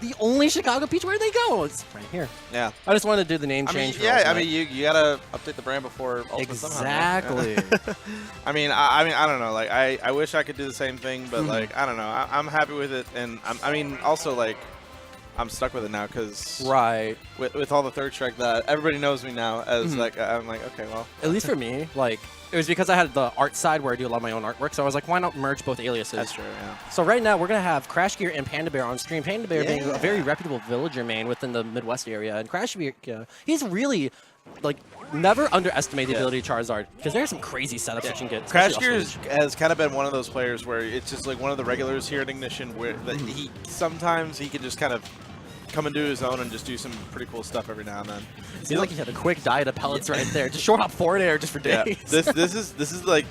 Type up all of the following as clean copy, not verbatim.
the only Chicago Peach. Where'd they go? It's right here. Yeah. I just wanted to do the name change. Yeah, I mean, you gotta update the brand before Ultimate exactly. Somehow, yeah. I mean, I don't know. Like, I wish I could do the same thing, but like, I don't know. I'm happy with it, and I mean, also like, I'm stuck with it now because with all the third strike that everybody knows me now as like, I'm like, okay, well. At least for me, like. It was because I had the art side where I do a lot of my own artwork, so I was like, why not merge both aliases? That's true, yeah. So right now, we're going to have CrashGear and Panda Bair on stream. Panda Bair being a very reputable villager main within the Midwest area, and CrashGear, he's really, like, never underestimate the ability of Charizard, because there's some crazy setups that you can get. CrashGear has kind of been one of those players where it's just like one of the regulars here at Ignition where that sometimes he can just kind of come into his own and just do some pretty cool stuff every now and then. It seems like he had a quick diet of pellets right there. Just short hop forward air just for days. Yeah. This is like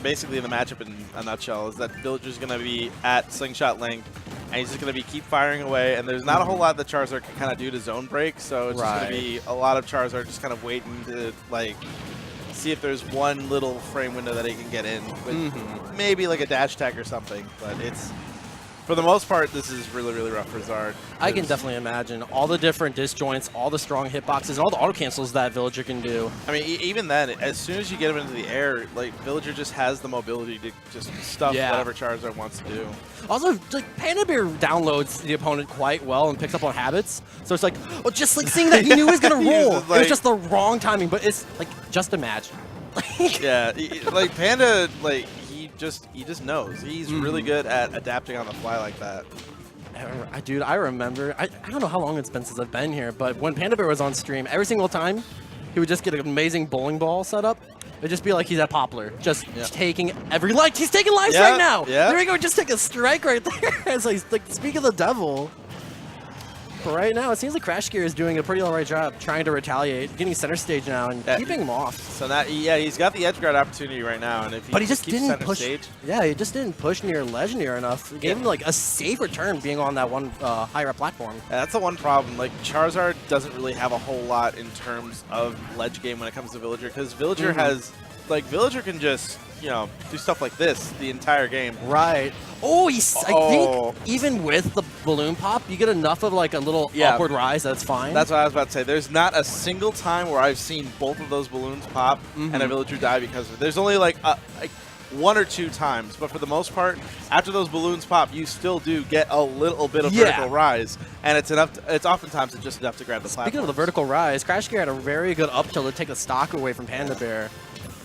basically the matchup in a nutshell is that Villager's gonna be at slingshot length and he's just gonna be keep firing away, and there's not a whole lot that Charizard can kind of do to zone break, so it's just gonna be a lot of Charizard just kind of waiting to like see if there's one little frame window that he can get in with maybe like a dash attack or something, but it's for the most part, this is really, really rough for Zard. I can definitely imagine all the different disjoints, all the strong hitboxes, and all the auto cancels that Villager can do. I mean, even then, as soon as you get him into the air, like Villager just has the mobility to just stuff whatever Charizard wants to do. Also, like Panda Bair downloads the opponent quite well and picks up on habits. So it's like, well, just like seeing that he knew he was gonna roll. It was just the wrong timing, but it's like just imagine. Yeah, like Panda, like. He just knows. He's really good at adapting on the fly like that. Dude, I remember, I don't know how long it's been since I've been here, but when Panda Bair was on stream, every single time, he would just get an amazing bowling ball set up. It'd just be like he's at Poplar, just taking every life. He's taking lives right now. Yeah. There we go, just take a strike right there. It's like, speak of the devil. But right now, it seems like CrashGear is doing a pretty alright job trying to retaliate, getting center stage now and keeping him off. So that he's got the edge guard opportunity right now, and if he just didn't push. Stage, he just didn't push near Legendary enough. It gave him like a safer turn being on that one higher up platform. Yeah, that's the one problem. Like Charizard doesn't really have a whole lot in terms of ledge game when it comes to Villager, because Villager has Villager can just do stuff like this the entire game. Right. Oh, I think even with the balloon pop, you get enough of like a little upward rise that's fine. That's what I was about to say. There's not a single time where I've seen both of those balloons pop and a Villager die because of it. There's only like one or two times, but for the most part, after those balloons pop, you still do get a little bit of vertical rise, and it's enough. It's oftentimes just enough to grab the platform. Speaking of the vertical rise, CrashGear had a very good up tilt to take the stock away from Panda Bair.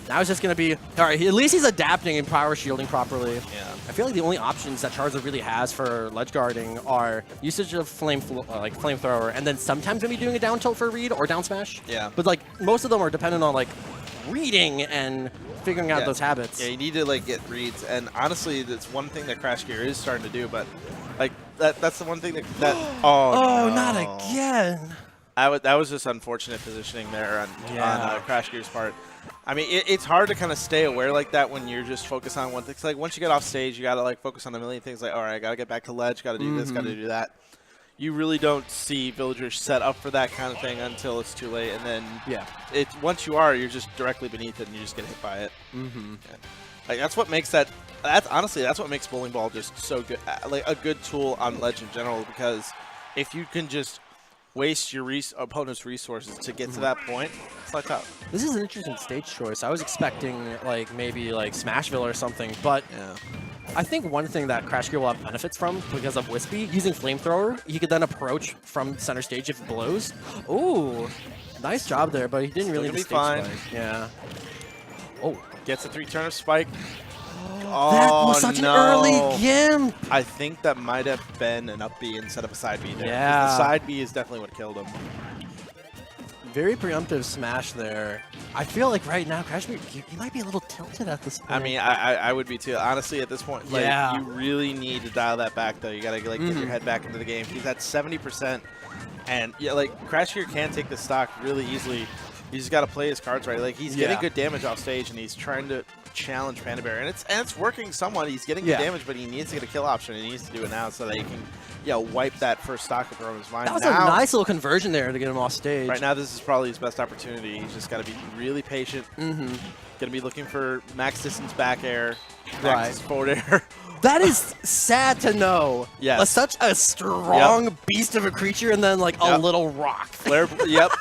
Now it's just going to be, all right, at least he's adapting and power shielding properly. Yeah. I feel like the only options that Charizard really has for ledge guarding are usage of flamethrower, and then sometimes maybe doing a down tilt for read or down smash. Yeah. But like most of them are dependent on like reading and figuring out those habits. Yeah, you need to like get reads, and honestly, that's one thing that CrashGear is starting to do. But like that's the one thing that oh, not again. That was just unfortunate positioning there on CrashGear's part. I mean, it's hard to kind of stay aware like that when you're just focused on one thing. It's like once you get off stage, you got to like focus on a million things. Like, all right, I got to get back to ledge, got to do this, got to do that. You really don't see villagers set up for that kind of thing until it's too late. And then once you're just directly beneath it and you just get hit by it. Like that's what makes that's what makes bowling ball just so good, like a good tool on ledge in general, because if you can just waste your opponent's resources to get to that point, it's like that. This is an interesting stage choice. I was expecting like maybe like Smashville or something, but I think one thing that CrashGear will have benefits from because of Wispy, using Flamethrower, he could then approach from center stage if it blows. Ooh, nice job there, but he didn't really be fine. Spike. Yeah. Oh, gets a 3-turn of Spike. That was such an early gimp. I think that might have been an up B instead of a side B there. Yeah. The side B is definitely what killed him. Very preemptive smash there. I feel like right now, CrashGear, he might be a little tilted at this point. I mean, I would be too. Honestly, at this point, like, you really need to dial that back, though. You got to like get your head back into the game. He's at 70%, and like CrashGear can take the stock really easily. You just got to play his cards right. Like he's getting good damage off stage, and he's trying to challenge Panda Bair, and it's working somewhat. He's getting good damage, but he needs to get a kill option, and he needs to do it now so that he can wipe that first stock from his mind. That was a nice little conversion there to get him off stage. Right now, this is probably his best opportunity. He's just got to be really patient. Going to be looking for max distance back air, max distance forward air. That is sad to know. Yes. Such a strong beast of a creature and then like a little rock. Flare,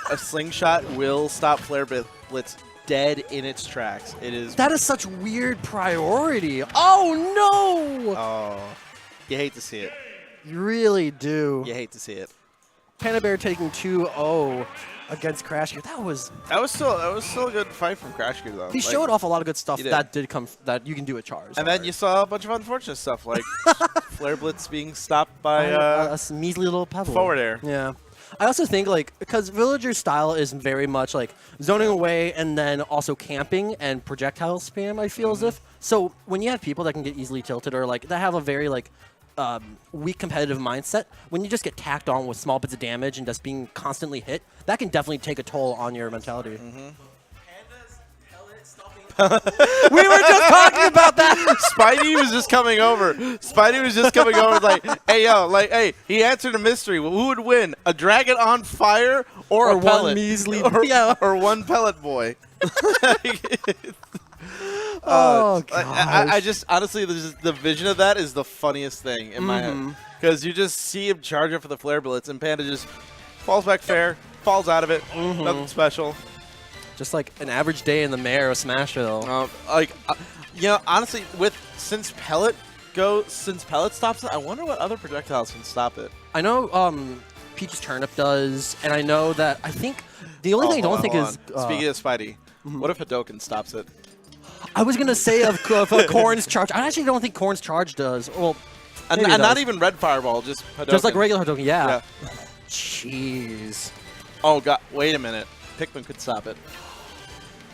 a slingshot will stop Flare Blitz dead in its tracks. It is. That is such weird priority. Oh no! Oh, you hate to see it. You really do. You hate to see it. Panda Bair taking 2-0 against CrashGear. That was still a good fight from CrashGear though. He showed off a lot of good stuff that that you can do with Charizard. And then you saw a bunch of unfortunate stuff like Flare Blitz being stopped by a measly little pebble. Forward air. Yeah. I also think like because Villager's style is very much like zoning away and then also camping and projectile spam. I feel as if so when you have people that can get easily tilted or like that have a very like weak competitive mindset, when you just get tacked on with small bits of damage and just being constantly hit, that can definitely take a toll on your mentality. We were just talking about that. Spidey was just coming over. Like, hey, yo, like, hey, he answered a mystery. Who would win? A dragon on fire or a pellet? One measly or one pellet boy? Oh, gosh. I just, honestly, the vision of that is the funniest thing in my head. Because you just see him charge up for the Flare Blitz, and Panda just falls back fair, falls out of it, nothing special. Just like an average day in the mayor of Smashville. You know, honestly, since pellet stops it, I wonder what other projectiles can stop it. I know Peach's Turnip does, and I know that I think the only thing I don't think is speaking of Spidey, what if Hadoken stops it? I was gonna say of Corn's charge. I actually don't think Corn's charge does. Well, and not even Red Fireball, just Hadoken. Just like regular Hadoken, yeah. Jeez. Oh god, wait a minute. Pikmin could stop it.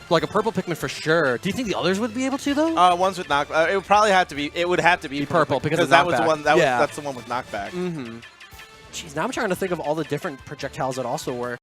Like a purple Pikmin for sure. Do you think the others would be able to though? Ones with knockback. It would probably have to be. It would have to be purple because that was the one. That's the one with knockback. Jeez, now I'm trying to think of all the different projectiles that also work.